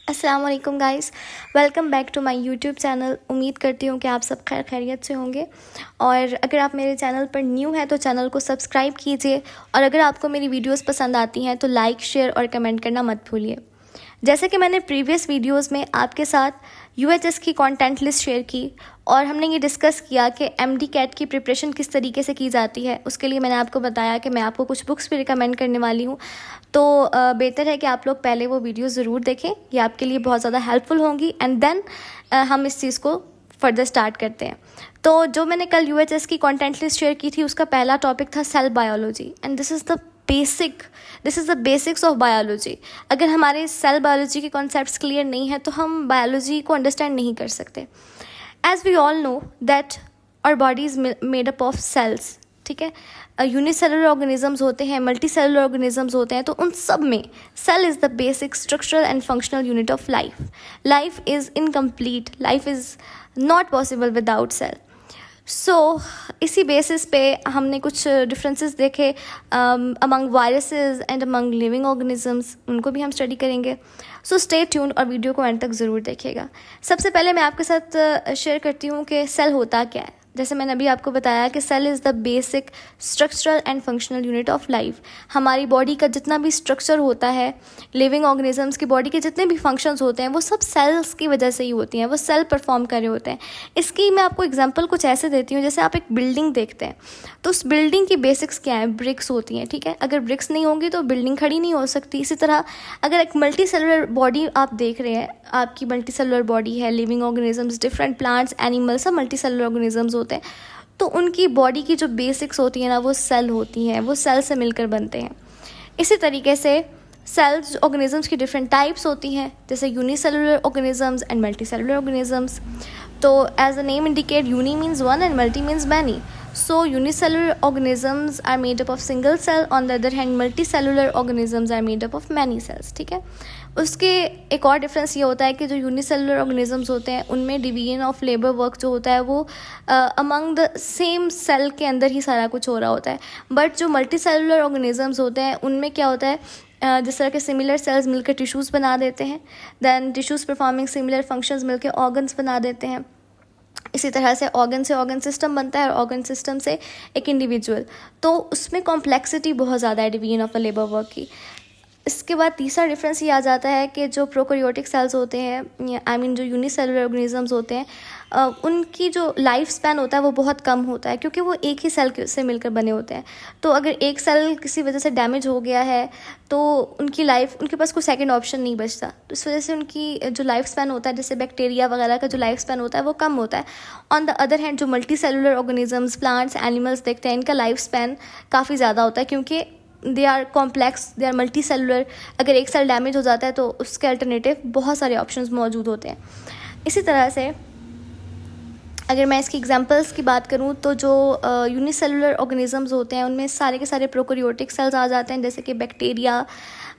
अस्सलाम वालेकुम guys, welcome back to my YouTube channel. उम्मीद करती हूँ कि आप सब खैरियत से होंगे। और अगर आप मेरे चैनल पर न्यू हैं तो चैनल को सब्सक्राइब कीजिए, और अगर आपको मेरी वीडियोस पसंद आती हैं तो लाइक, शेयर और कमेंट करना मत भूलिए। जैसे कि मैंने प्रीवियस वीडियोस में आपके साथ यूएचएस की कंटेंट लिस्ट शेयर की और हमने ये डिस्कस किया कि एमडी कैट की प्रिपरेशन किस तरीके से की जाती है। उसके लिए मैंने आपको बताया कि मैं आपको कुछ बुक्स भी रिकमेंड करने वाली हूँ, तो बेहतर है कि आप लोग पहले वो वीडियो ज़रूर देखें, ये आपके लिए बहुत ज़्यादा हेल्पफुल होंगी। एंड देन हम इस चीज़ को फर्दर स्टार्ट करते हैं। तो जो मैंने कल यूएचएस की कंटेंट लिस्ट शेयर की थी उसका पहला टॉपिक था cell biology, and this is the basics of biology. अगर हमारे सेल बायोलॉजी के कॉन्सेप्ट्स क्लियर नहीं है तो हम बायोलॉजी को अंडरस्टैंड नहीं कर सकते। As we all know that our body is made up of cells, ठीक है। यूनिसेलुलर ऑर्गेनिजम्स होते हैं, मल्टी सेलुलर ऑर्गेनिजम्स होते हैं, तो उन सब में cell is the basic structural and functional unit of life. Life is incomplete, life is not possible without cell. So इसी बेसिस पे हमने कुछ डिफरेंसेस देखे among viruses and among living organisms, उनको भी हम स्टडी करेंगे। सो स्टे ट्यून और वीडियो को एंड तक ज़रूर देखिएगा। सबसे पहले मैं आपके साथ शेयर करती हूँ कि सेल होता क्या है। जैसे मैंने अभी आपको बताया कि cell is the basic structural and functional unit of life. हमारी बॉडी का जितना भी स्ट्रक्चर होता है, लिविंग ऑर्गेनिजम्स की बॉडी के जितने भी फंक्शंस होते हैं वो सब सेल्स की वजह से ही होती हैं, वो सेल परफॉर्म कर रहे होते हैं। इसकी मैं आपको एग्जांपल कुछ ऐसे देती हूँ, जैसे आप एक बिल्डिंग देखते हैं तो उस बिल्डिंग की बेसिक्स क्या है, ब्रिक्स होती हैं, ठीक है। अगर ब्रिक्स नहीं होंगी तो बिल्डिंग खड़ी नहीं हो सकती। इसी तरह अगर एक मल्टी सेलुलर बॉडी आप देख रहे हैं, आपकी मल्टी सेलुलर बॉडी है, living organisms, different plants, animals, सब मल्टी सेलुलर ऑर्गेनिजम्स होते हैं, तो उनकी बॉडी की जो बेसिक्स होती है ना वो सेल होती हैं, वो सेल से मिलकर बनते हैं। इसी तरीके से सेल्स ऑर्गेनिजम्स की डिफरेंट टाइप्स होती हैं, जैसे unicellular organisms and multicellular organisms. तो as the name indicate, uni means one and multi means many. So unicellular organisms are made up of single cell, on the other hand multicellular organisms are made up of many cells, ठीक है। उसके एक और difference ये होता है कि जो यूनिसेलुलर ऑर्गेनिजम्स होते हैं उनमें डिवीजन ऑफ लेबर वर्क जो होता है वो अमंग द सेम सेल के अंदर ही सारा कुछ हो रहा होता है। बट जो मल्टी सेलुलर ऑर्गेनिजम्स होते हैं उनमें क्या होता है, जिस तरह के सिमिलर सेल्स मिलकर टिश्यूज़ बना देते हैं, then tissues performing similar functions मिलकर ऑर्गन्स बना देते हैं। इसी तरह से ऑर्गन सिस्टम बनता है और ऑर्गन सिस्टम से एक इंडिविजुअल, तो उसमें कॉम्प्लेक्सिटी बहुत ज़्यादा है division of a labour work की। इसके बाद तीसरा डिफरेंस ये आ जाता है कि जो प्रोकैरियोटिक सेल्स होते हैं, आई मीन जो यूनिसेलुलर ऑर्गेनिजम्स होते हैं, उनकी जो लाइफ स्पैन होता है वो बहुत कम होता है, क्योंकि वो एक ही सेल से मिलकर बने होते हैं। तो अगर एक सेल किसी वजह से डैमेज हो गया है तो उनके पास कोई सेकंड ऑप्शन नहीं बचता, तो इस वजह से उनकी जो लाइफ स्पैन होता है, जैसे बैक्टीरिया वगैरह का जो लाइफ स्पैन होता है वो कम होता है। ऑन द अदर हैंड जो multi cellular organisms, plants, animals देखते हैं, इनका लाइफ स्पैन काफ़ी ज़्यादा होता है, क्योंकि they are complex, they are multicellular. अगर एक सेल डैमेज हो जाता है तो उसके अल्टरनेटिव बहुत सारे ऑप्शंस मौजूद होते हैं। इसी तरह से अगर मैं इसकी एग्जांपल्स की बात करूं तो जो यूनिसेलुलर ऑर्गेनिजम्स होते हैं उनमें सारे के सारे प्रोकैरियोटिक सेल्स आ जाते हैं, जैसे कि बैक्टीरिया,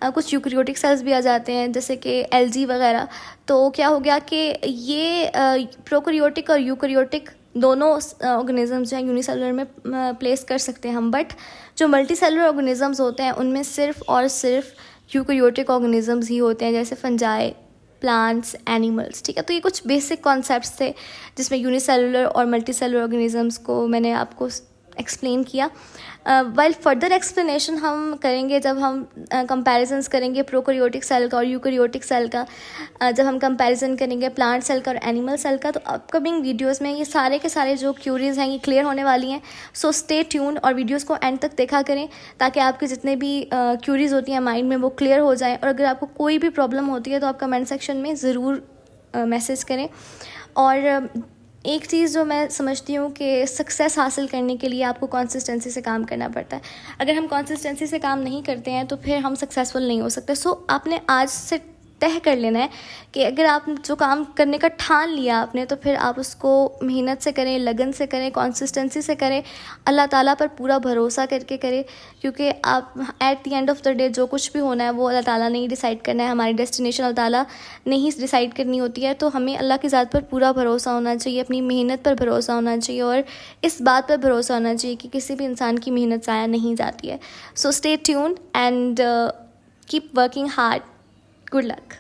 कुछ यूकैरियोटिक सेल्स भी आ जाते हैं जैसे कि एल्गी वगैरह। तो क्या हो गया कि ये प्रोकैरियोटिक और यूकैरियोटिक दोनों ऑर्गेनिजम्स जो हैं यूनिसेलुलर में प्लेस कर सकते हैं हम। बट जो मल्टी सेलुलर ऑर्गेनिजम्स होते हैं उनमें सिर्फ और सिर्फ यूकैरियोटिक ऑर्गेनिजम्स ही होते हैं, जैसे फंजाई, प्लांट्स, एनिमल्स, ठीक है। तो ये कुछ बेसिक कॉन्सेप्ट्स थे जिसमें यूनिसेलुलर और मल्टी सेलुलर ऑर्गेनिजम्स को मैंने आपको एक्सप्लेन किया। वाइल फर्दर एक्सप्लेनेशन हम करेंगे जब हम कंपैरिजन्स करेंगे प्रोकैरियोटिक सेल का और यूकैरियोटिक सेल का, जब हम कंपैरिजन करेंगे प्लांट सेल का और एनिमल सेल का, तो अपकमिंग वीडियोस में ये सारे के सारे जो क्यूरीज हैं ये क्लियर होने वाली हैं। सो स्टे ट्यून और वीडियोस को एंड तक देखा करें ताकि आपके जितने भी क्यूरीज होती हैं माइंड में वो क्लियर हो जाएँ। और अगर आपको कोई भी प्रॉब्लम होती है तो आप कमेंट सेक्शन में ज़रूर मैसेज करें। और एक चीज़ जो मैं समझती हूँ कि सक्सेस हासिल करने के लिए आपको कंसिस्टेंसी से काम करना पड़ता है। अगर हम कंसिस्टेंसी से काम नहीं करते हैं तो फिर हम सक्सेसफुल नहीं हो सकते। सो आपने आज से तय कर लेना है कि अगर आप जो काम करने का ठान लिया आपने तो फिर आप उसको मेहनत से करें, लगन से करें, कंसिस्टेंसी से करें, अल्लाह ताला पर पूरा भरोसा करके करें, क्योंकि आप at the end of the day जो कुछ भी होना है वो अल्लाह ताला ने ही डिसाइड करना है। हमारी डेस्टिनेशन अल्लाह ताला ने ही डिसाइड करनी होती है। तो हमें अल्लाह की ज़ात पर पूरा भरोसा होना चाहिए, अपनी मेहनत पर भरोसा होना चाहिए और इस बात पर भरोसा होना चाहिए कि किसी भी इंसान की मेहनत ज़ाया नहीं जाती है। सो stay tune and keep working hard. Good luck.